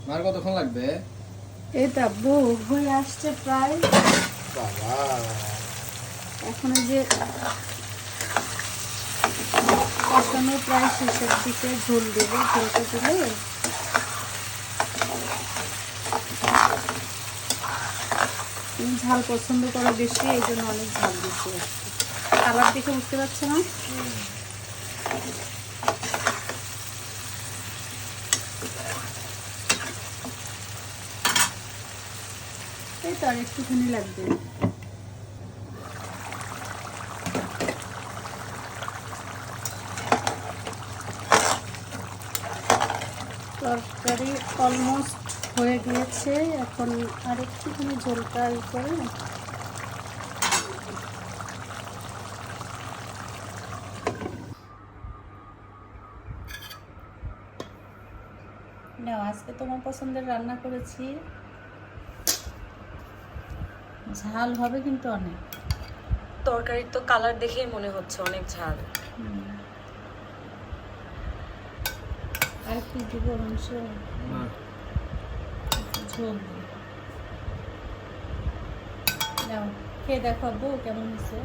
মার কতক্ষণ লাগবে? এটা হয়ে আসছে প্রায়। বাবা এখন এই যে কষানো প্রায় শেষের দিকে ঝোল দেবো, ঝোলটা দিলে তুমি ঝাল পছন্দ করো বেশি, এই জন্য অনেক ঝাল দিচ্ছি। কালার দেখে বুঝতে পারছো না? এই তো আর একটুখানি লাগবে। তরকারি অলমোস্ট হয়ে গিয়েছে, এখন আর একটুখানি ঝোলটা করে নাও। আজকে তোমার পছন্দের রান্না করেছি, ঝাল হবে কিন্তু অনেক। তরকারির তো কালার দেখেই মনে হচ্ছে অনেক ঝাল। আর কি দিব মাংস? ঝোল নাও, খেয়ে দেখাবো কেমন হয়েছে।